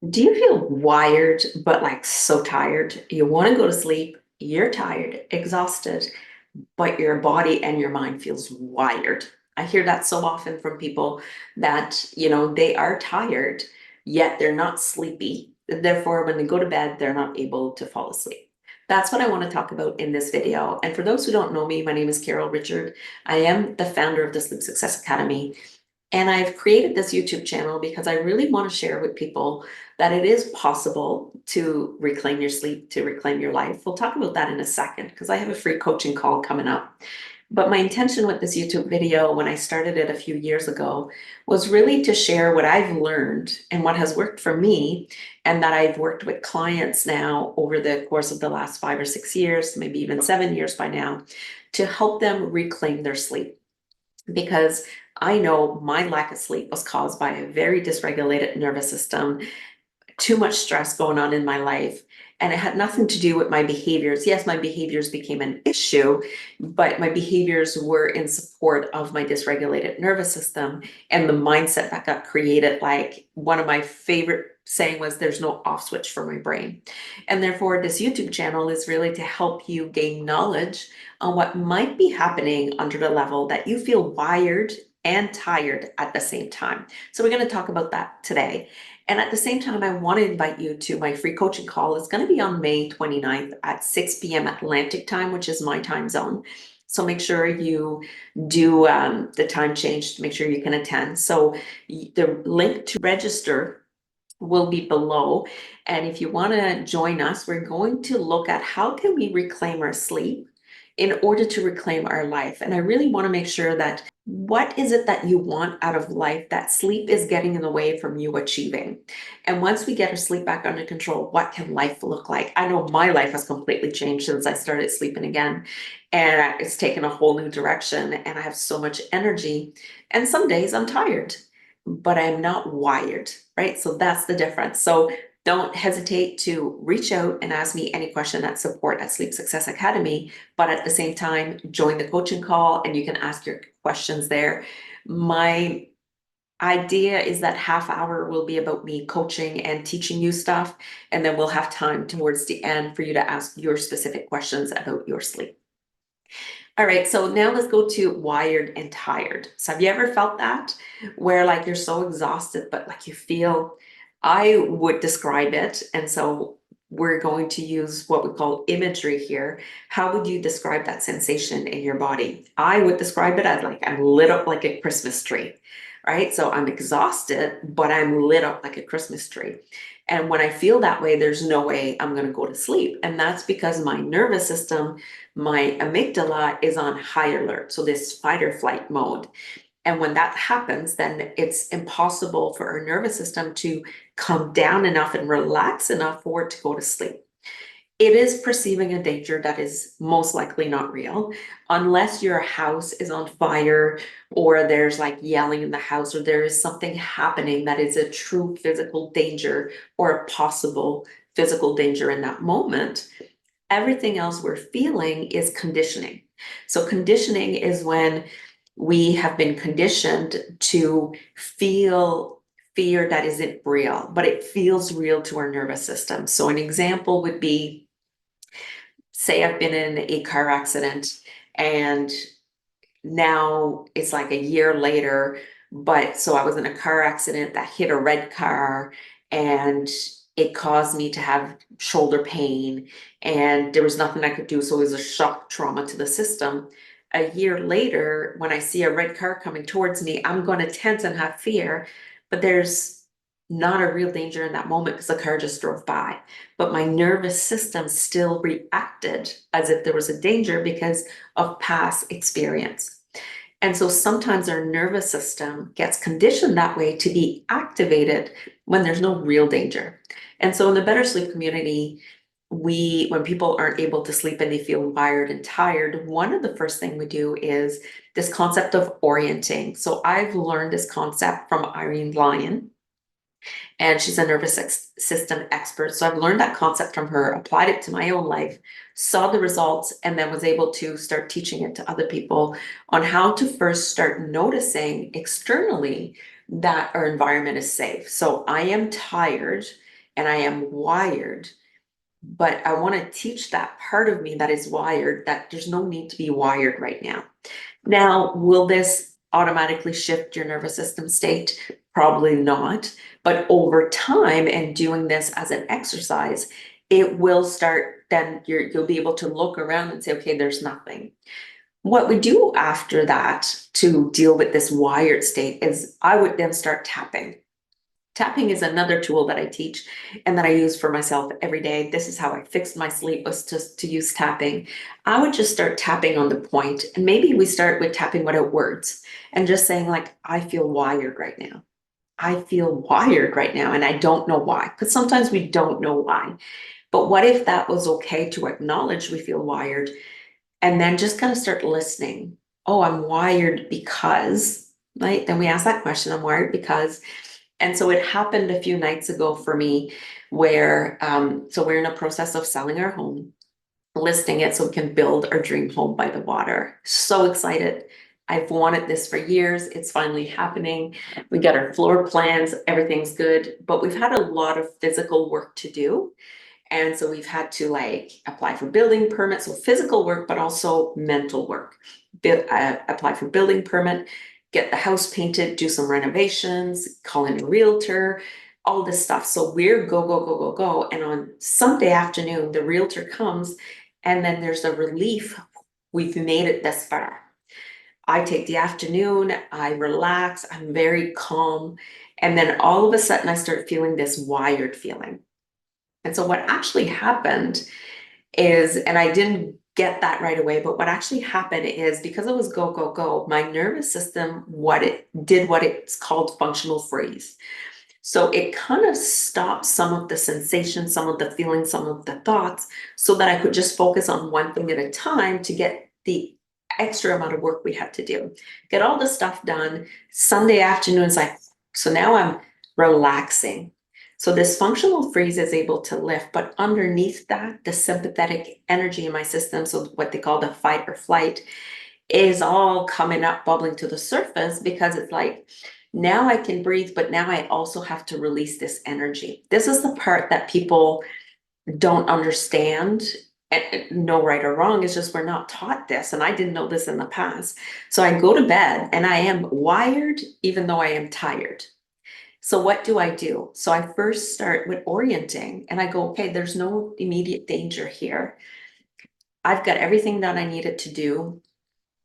Do you feel wired, but like so tired? You want to go to sleep, you're tired, exhausted, but your body and your mind feels wired. I hear that so often from people that, they are tired, yet they're not sleepy. Therefore, when they go to bed, they're not able to fall asleep. That's what I want to talk about in this video. And for those who don't know me, my name is Carol Richard. I am the founder of the Sleep Success Academy. And I've created this YouTube channel because I really want to share with people that it is possible to reclaim your sleep, to reclaim your life. We'll talk about that in a second because I have a free coaching call coming up. But my intention with this YouTube video, when I started it a few years ago, was really to share what I've learned and what has worked for me, and that I've worked with clients now over the course of the last 5 or 6 years, maybe even 7 years by now, to help them reclaim their sleep. Because I know my lack of sleep was caused by a very dysregulated nervous system, too much stress going on in my life. And it had nothing to do with my behaviors. Yes, my behaviors became an issue, but my behaviors were in support of my dysregulated nervous system and the mindset that got created. Like one of my favorite saying was, there's no off switch for my brain. And therefore, this YouTube channel is really to help you gain knowledge on what might be happening under the level that you feel wired and tired at the same time. So we're going to talk about that today. And at the same time, I want to invite you to my free coaching call. It's going to be on May 29th at 6 p.m. Atlantic time, which is my time zone. So make sure you do the time change to make sure you can attend. So the link to register will be below. And if you want to join us, we're going to look at how can we reclaim our sleep in order to reclaim our life. And I really want to make sure that what is it that you want out of life that sleep is getting in the way from you achieving. And once we get our sleep back under control, what can life look like? I know my life has completely changed since I started sleeping again. And it's taken a whole new direction, and I have so much energy. And some days I'm tired, but I'm not wired, right? So that's the difference. So don't hesitate to reach out and ask me any question at support at Sleep Success Academy. But at the same time, join the coaching call and you can ask your questions there. My idea is that half hour will be about me coaching and teaching you stuff. And then we'll have time towards the end for you to ask your specific questions about your sleep. All right, so now let's go to wired and tired. So have you ever felt that where like you're so exhausted, but like you feel, I would describe it. And so we're going to use what we call imagery here. How would you describe that sensation in your body? I would describe it as like I'm lit up like a Christmas tree, right? So I'm exhausted, but I'm lit up like a Christmas tree. And when I feel that way, there's no way I'm going to go to sleep. And that's because my nervous system, my amygdala is on high alert. So this fight or flight mode. And when that happens, then it's impossible for our nervous system to come down enough and relax enough for it to go to sleep. It is perceiving a danger that is most likely not real, unless your house is on fire or there's like yelling in the house or there is something happening that is a true physical danger or a possible physical danger in that moment. Everything else we're feeling is conditioning. So conditioning is when we have been conditioned to feel fear that isn't real, but it feels real to our nervous system. So an example would be, say I've been in a car accident and now it's like a year later, but so I was in a car accident that hit a red car and it caused me to have shoulder pain and there was nothing I could do. So it was a shock trauma to the system. A year later, when I see a red car coming towards me, I'm going to tense and have fear, but there's not a real danger in that moment because the car just drove by. But my nervous system still reacted as if there was a danger because of past experience. And so sometimes our nervous system gets conditioned that way to be activated when there's no real danger. And so in the Better Sleep community, when people aren't able to sleep and they feel wired and tired, one of the first thing we do is this concept of orienting. So I've learned this concept from Irene Lyon, and she's a nervous system expert. So I've learned that concept from her, applied it to my own life, saw the results, and then was able to start teaching it to other people on how to first start noticing externally that our environment is safe. So I am tired and I am wired, but I want to teach that part of me that is wired that there's no need to be wired right now. Now, will this automatically shift your nervous system state? Probably not. But over time and doing this as an exercise, it will start, then you'll be able to look around and say, okay, there's nothing. What we do after that to deal with this wired state is I would then start tapping. Tapping is another tool that I teach and that I use for myself every day. This is how I fixed my sleep, was just to use tapping. I would just start tapping on the point, and maybe we start with tapping without words and just saying like, I feel wired right now. I feel wired right now, and I don't know why, because sometimes we don't know why. But what if that was okay to acknowledge we feel wired and then just kind of start listening? Oh, I'm wired because, right? Then we ask that question, I'm wired because. And so it happened a few nights ago for me where, so we're in a process of selling our home, listing it so we can build our dream home by the water. So excited. I've wanted this for years. It's finally happening. We got our floor plans, everything's good, but we've had a lot of physical work to do. And so we've had to like apply for building permits, so physical work, but also mental work. Apply for building permit, get the house painted, do some renovations, call in a realtor, all this stuff. So we're go, go, go, go, go. And on Sunday afternoon, the realtor comes and then there's a relief. We've made it this far. I take the afternoon, I relax, I'm very calm. And then all of a sudden I start feeling this wired feeling. And so what actually happened is, and I didn't get that right away, but what actually happened is because it was go, go, go, my nervous system, what it's called functional freeze. So it kind of stopped some of the sensations, some of the feelings, some of the thoughts, so that I could just focus on one thing at a time to get the extra amount of work we had to do. Get all the stuff done. Sunday afternoon is like, so now I'm relaxing. So this functional freeze is able to lift, but underneath that, the sympathetic energy in my system, so what they call the fight or flight, is all coming up, bubbling to the surface, because it's like, now I can breathe, but now I also have to release this energy. This is the part that people don't understand. And no right or wrong, it's just we're not taught this, and I didn't know this in the past. So I go to bed and I am wired even though I am tired. So what do I do? So I first start with orienting and I go, okay, there's no immediate danger here. I've got everything that I needed to do.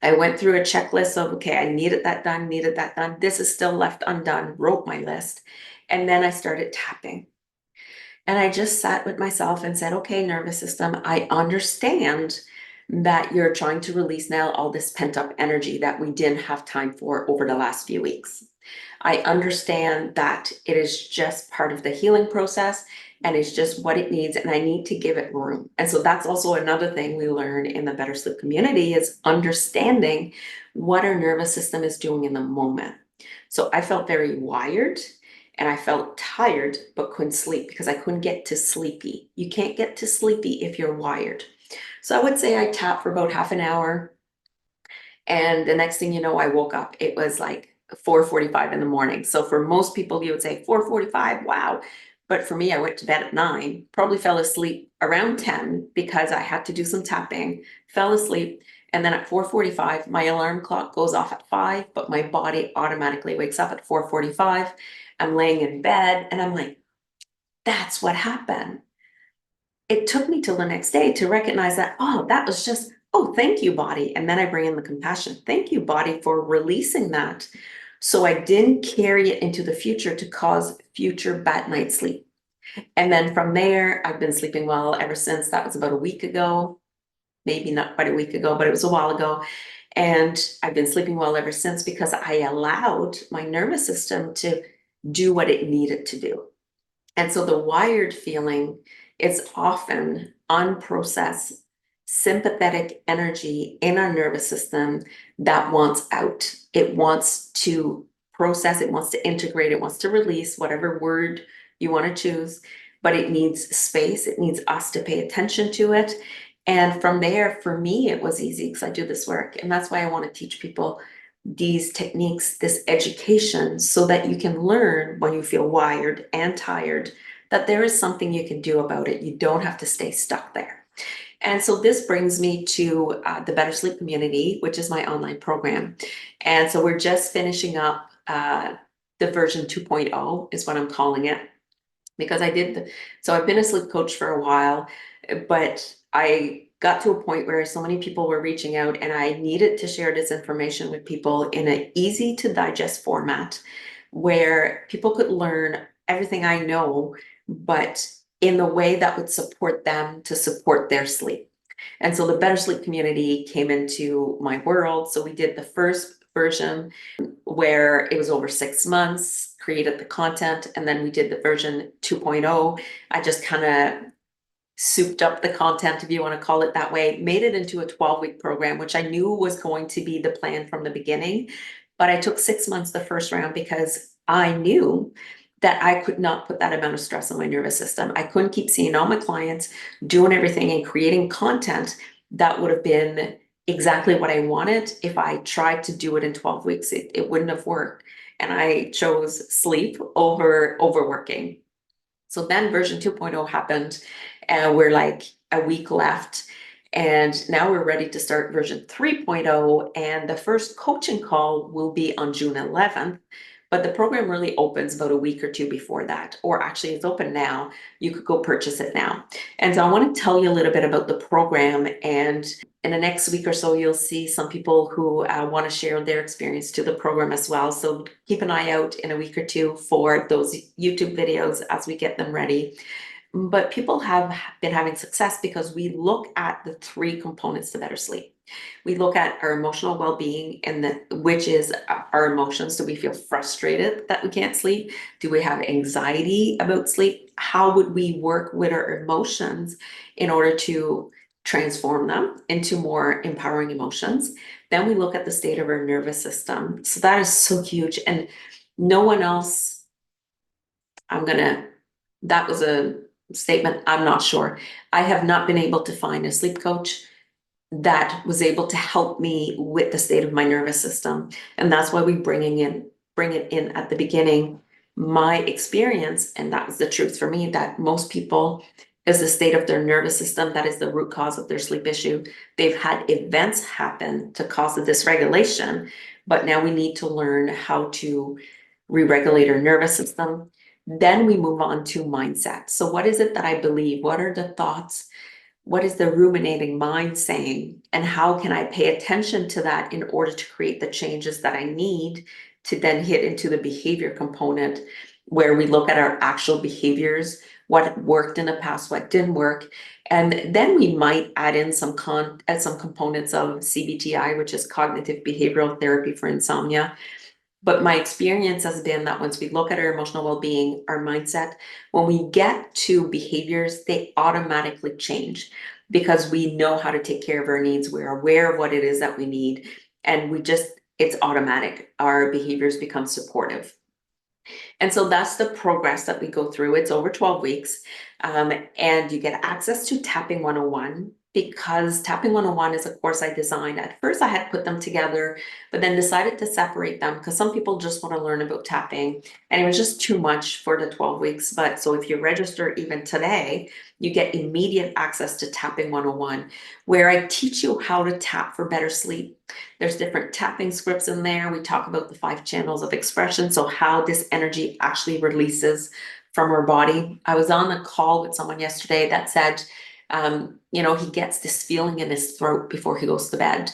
I went through a checklist of, okay, I needed that done, needed that done. This is still left undone, wrote my list. And then I started tapping. And I just sat with myself and said, okay, nervous system, I understand that you're trying to release now all this pent up energy that we didn't have time for over the last few weeks. I understand that it is just part of the healing process and it's just what it needs, and I need to give it room. And so that's also another thing we learn in the Better Sleep community is understanding what our nervous system is doing in the moment. So I felt very wired and I felt tired, but couldn't sleep because I couldn't get to sleepy. You can't get to sleepy if you're wired. So I would say I tapped for about half an hour. And the next thing you know, I woke up. It was like 4:45 in the morning. So for most people, you would say 4:45, wow. But for me, I went to bed at 9, probably fell asleep around 10 because I had to do some tapping, fell asleep. And then at 4:45, my alarm clock goes off at 5, but my body automatically wakes up at 4:45. I'm laying in bed and I'm like, that's what happened. It took me till the next day to recognize that, oh, that was just, oh, thank you, body. And then I bring in the compassion. Thank you, body, for releasing that. So I didn't carry it into the future to cause future bad night sleep. And then from there, I've been sleeping well ever since. That was about a week ago, maybe not quite a week ago, but it was a while ago. And I've been sleeping well ever since because I allowed my nervous system to do what it needed to do. And so the wired feeling is often unprocessed sympathetic energy in our nervous system that wants out. It wants to process, it wants to integrate, it wants to release, whatever word you want to choose, but it needs space, it needs us to pay attention to it. And from there, for me, it was easy because I do this work. And that's why I want to teach people these techniques, this education, so that you can learn when you feel wired and tired that there is something you can do about it. You don't have to stay stuck there. And so this brings me to the Better Sleep Community, which is my online program. And so we're just finishing up the version 2.0 is what I'm calling it, because so I've been a sleep coach for a while, but I got to a point where so many people were reaching out and I needed to share this information with people in an easy to digest format where people could learn everything I know, but in the way that would support them to support their sleep. And so the Better Sleep Community came into my world. So we did the first version where it was over 6 months, created the content, and then we did the version 2.0. I just kind of souped up the content, if you want to call it that way, made it into a 12-week program, which I knew was going to be the plan from the beginning. But I took 6 months the first round because I knew that I could not put that amount of stress on my nervous system. I couldn't keep seeing all my clients doing everything and creating content that would have been exactly what I wanted. If I tried to do it in 12 weeks, it wouldn't have worked. And I chose sleep over overworking. So then version 2.0 happened, and we're like a week left. And now we're ready to start version 3.0. And the first coaching call will be on June 11th. But the program really opens about a week or two before that, or actually it's open now. You could go purchase it now. And so I want to tell you a little bit about the program, and in the next week or so, you'll see some people who want to share their experience to the program as well. So keep an eye out in a week or two for those YouTube videos as we get them ready. But people have been having success because we look at the three components to better sleep. We look at our emotional well-being, and which is our emotions. Do we feel frustrated that we can't sleep? Do we have anxiety about sleep? How would we work with our emotions in order to transform them into more empowering emotions? Then we look at the state of our nervous system. So that is so huge. And no one else, that was a statement, I'm not sure. I have not been able to find a sleep coach that was able to help me with the state of my nervous system. And that's why we bring it in at the beginning. My experience, and that was the truth for me, that most people is the state of their nervous system that is the root cause of their sleep issue. They've had events happen to cause the dysregulation, but now we need to learn how to re-regulate our nervous system. Then we move on to mindset. So what is it that I believe? What are the thoughts? What is the ruminating mind saying? And how can I pay attention to that in order to create the changes that I need to then hit into the behavior component, where we look at our actual behaviors, what worked in the past, what didn't work. And then we might add in some components of CBTI, which is cognitive behavioral therapy for insomnia. But my experience has been that once we look at our emotional well-being, our mindset, when we get to behaviors, they automatically change because we know how to take care of our needs. We're aware of what it is that we need, and it's automatic. Our behaviors become supportive. And so that's the progress that we go through. It's over 12 weeks. And you get access to Tapping 101, because Tapping 101 is a course I designed. At first I had put them together, but then decided to separate them because some people just want to learn about tapping, and it was just too much for the 12 weeks. But so if you register even today, you get immediate access to Tapping 101, where I teach you how to tap for better sleep. There's different tapping scripts in there. We talk about the 5 channels of expression, so how this energy actually releases from our body. I was on a call with someone yesterday that said, he gets this feeling in his throat before he goes to bed.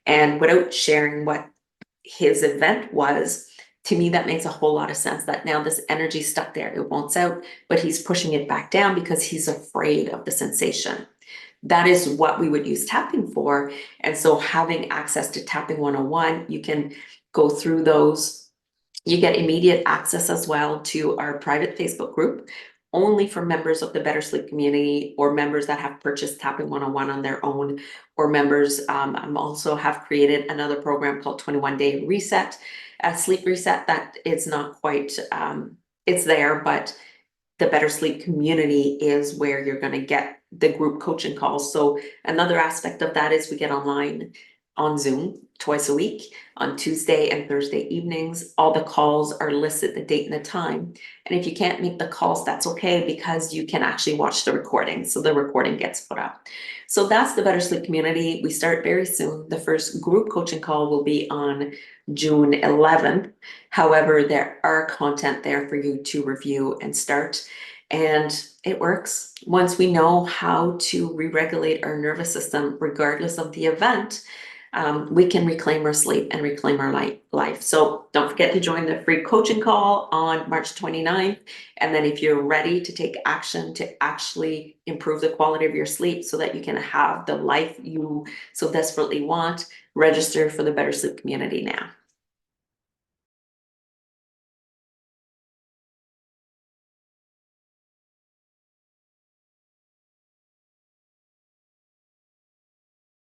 And without sharing what his event was, to me, that makes a whole lot of sense, that now this energy stuck there. It wants out, but he's pushing it back down because he's afraid of the sensation. That is what we would use tapping for. And so having access to Tapping 101, you can go through those. You get immediate access as well to our private Facebook group, only for members of the Better Sleep Community, or members that have purchased Tapping 101 on their own, or members. I'm also have created another program called 21 Day Reset, a sleep reset that is not quite, it's there, but the Better Sleep Community is where you're going to get the group coaching calls. So another aspect of that is we get online on Zoom twice a week, on Tuesday and Thursday evenings. All the calls are listed, the date and the time. And if you can't make the calls, that's okay, because you can actually watch the recording. So the recording gets put up. So that's the Better Sleep Community. We start very soon. The first group coaching call will be on June 11th. However, there are content there for you to review and start. And it works. Once we know how to re-regulate our nervous system, regardless of the event, we can reclaim our sleep and reclaim our life. So don't forget to join the free coaching call on March 29th. And then if you're ready to take action to actually improve the quality of your sleep so that you can have the life you so desperately want, register for the Better Sleep Community now.